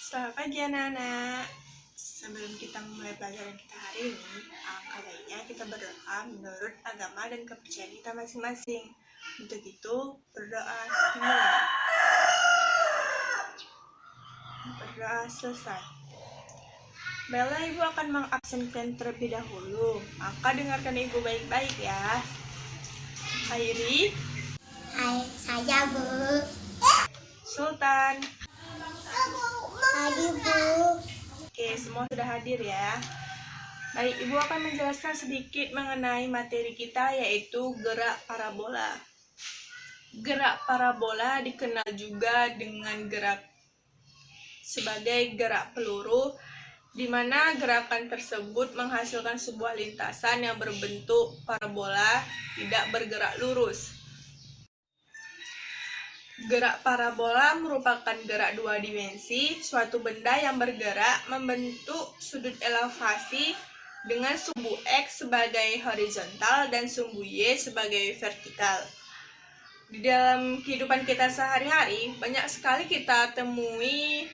Selamat pagi anak-anak. Sebelum kita memulai pelajaran kita hari ini, alangkah baiknya kita berdoa menurut agama dan kepercayaan kita masing-masing. Untuk itu, berdoa dimulai. Berdoa selesai. Bella, Ibu akan mengabsenkan terlebih dahulu. Maka dengarkan Ibu baik-baik ya. Hairi. Hai, saya Bu. Sultan. Hadir Bu. Oke, semua sudah hadir ya. Baik, Ibu akan menjelaskan sedikit mengenai materi kita, yaitu gerak parabola. Gerak parabola dikenal juga dengan gerak sebagai gerak peluru, di mana gerakan tersebut menghasilkan sebuah lintasan yang berbentuk parabola, tidak bergerak lurus. Gerak parabola merupakan gerak dua dimensi, suatu benda yang bergerak membentuk sudut elevasi dengan sumbu X sebagai horizontal dan sumbu Y sebagai vertikal. Di dalam kehidupan kita sehari-hari, banyak sekali kita temui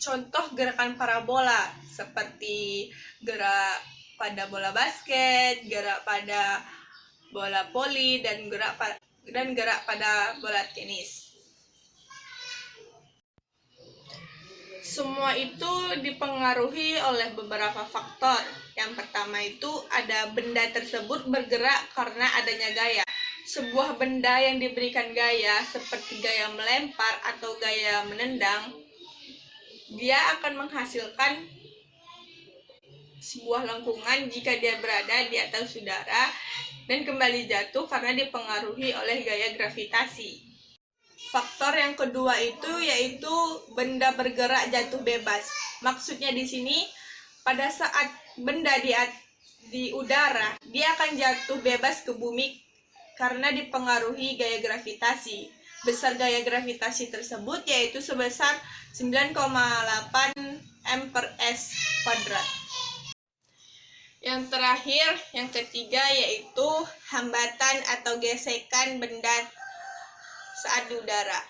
contoh gerakan parabola, seperti gerak pada bola basket, gerak pada bola voli, dan gerak pada bola tenis. Semua itu dipengaruhi oleh beberapa faktor. Yang pertama itu ada benda tersebut bergerak karena adanya gaya. Sebuah benda yang diberikan gaya seperti gaya melempar atau gaya menendang, dia akan menghasilkan sebuah lengkungan jika dia berada di atas udara dan kembali jatuh karena dipengaruhi oleh gaya gravitasi. Faktor yang kedua itu yaitu benda bergerak jatuh bebas. Maksudnya di sini pada saat benda di udara, dia akan jatuh bebas ke bumi karena dipengaruhi gaya gravitasi. Besar gaya gravitasi tersebut yaitu sebesar 9,8 m/s². Yang terakhir, yang ketiga yaitu hambatan atau gesekan benda saat di udara.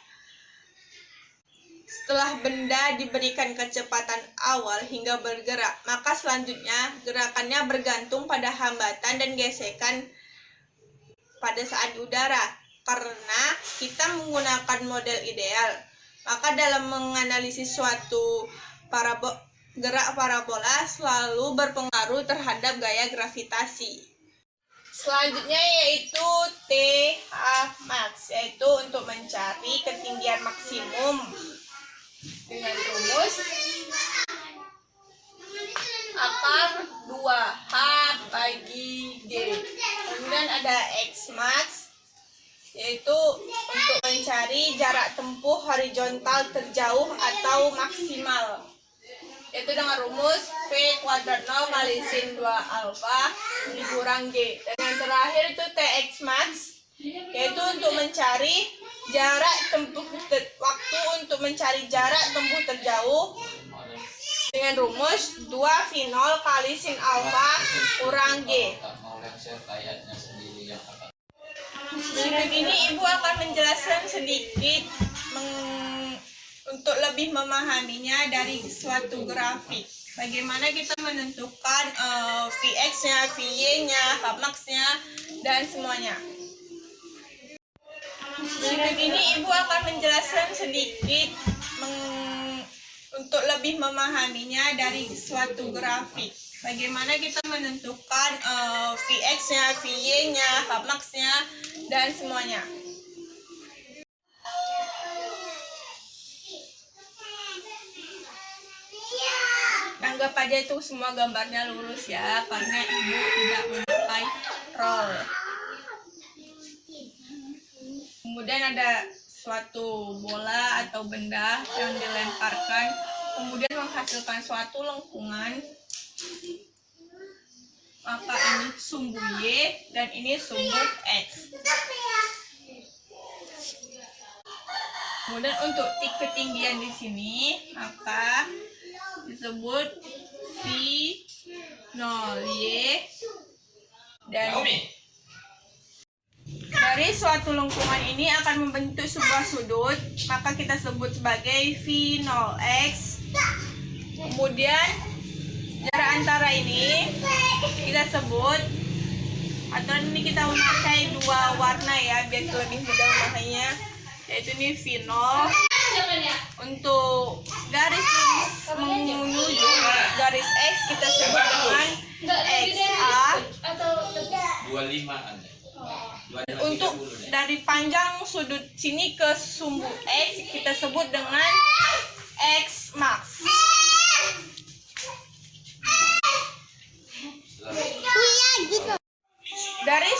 Setelah benda diberikan kecepatan awal hingga bergerak, maka selanjutnya gerakannya bergantung pada hambatan dan gesekan pada saat di udara. Karena kita menggunakan model ideal, maka dalam menganalisis suatu gerak parabola selalu berpengaruh terhadap gaya gravitasi. Selanjutnya yaitu TH max, yaitu untuk mencari ketinggian maksimum dengan rumus akar 2H bagi G. Kemudian ada X max, yaitu untuk mencari jarak tempuh horizontal terjauh atau maksimal, yaitu dengan rumus V² 0 kali sin 2 alfa dikurang G. Dan yang terakhir itu TX max, yaitu untuk mencari jarak tempuh waktu untuk mencari jarak tempuh terjauh dengan rumus 2V0 kali sin alfa kurang G. Berikut ini Ibu akan menjelaskan sedikit untuk lebih memahaminya dari suatu grafik. Bagaimana kita menentukan Vx-nya, Vy-nya, Vmax-nya, dan semuanya. Berikut ini Ibu akan menjelaskan sedikit untuk lebih memahaminya dari suatu grafik. Bagaimana kita menentukan Vx-nya, Vy-nya, Vmax-nya, dan semuanya. Anggap aja itu semua gambarnya lurus ya, karena Ibu tidak memakai roll. Kemudian ada suatu bola atau benda yang dilemparkan, kemudian menghasilkan suatu lengkungan. Maka ini sumbu Y dan ini sumbu X. Kemudian untuk ketinggian di sini, maka disebut V0Y dan Dari suatu lengkungan ini akan membentuk sebuah sudut, maka kita sebut sebagai V0x. Kemudian jarak antara ini kita sebut, aturan ini kita memakai dua warna ya biar lebih mudah memahaminya, yaitu ini V0. Untuk garis menuju garis X kita sebut dengan XA. 25 ada. Untuk dari panjang sudut sini ke sumbu X kita sebut dengan X max. Iya gitu. Dari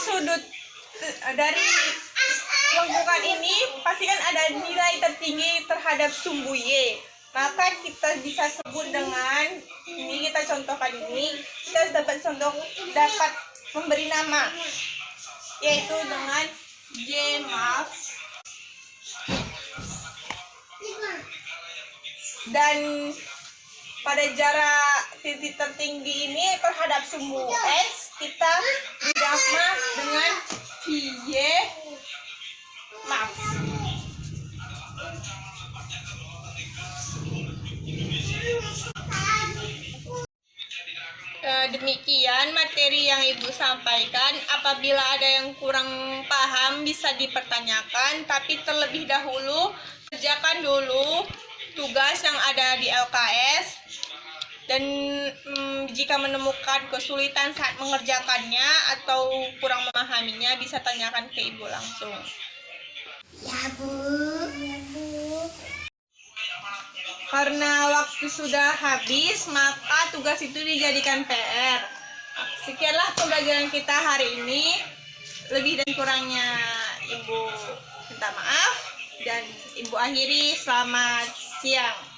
lengkungan ini pastikan ada nilai tertinggi terhadap sumbu Y. Maka kita bisa sebut dengan ini, kita contohkan ini, kita dapat memberi nama, yaitu dengan Y max. Dan pada jarak titik tertinggi ini terhadap sumbu X kita beri nama dengan VY max. Demikian materi yang Ibu sampaikan. Apabila ada yang kurang paham bisa dipertanyakan, tapi terlebih dahulu kerjakan dulu tugas yang ada di LKS, dan jika menemukan kesulitan saat mengerjakannya atau kurang memahaminya bisa tanyakan ke Ibu langsung. Ya Bu. Ya Bu. Karena waktu sudah habis, maka tugas itu dijadikan PR. Sekianlah pembelajaran kita hari ini. Lebih dan kurangnya Ibu minta maaf, dan Ibu akhiri. Selamat siang.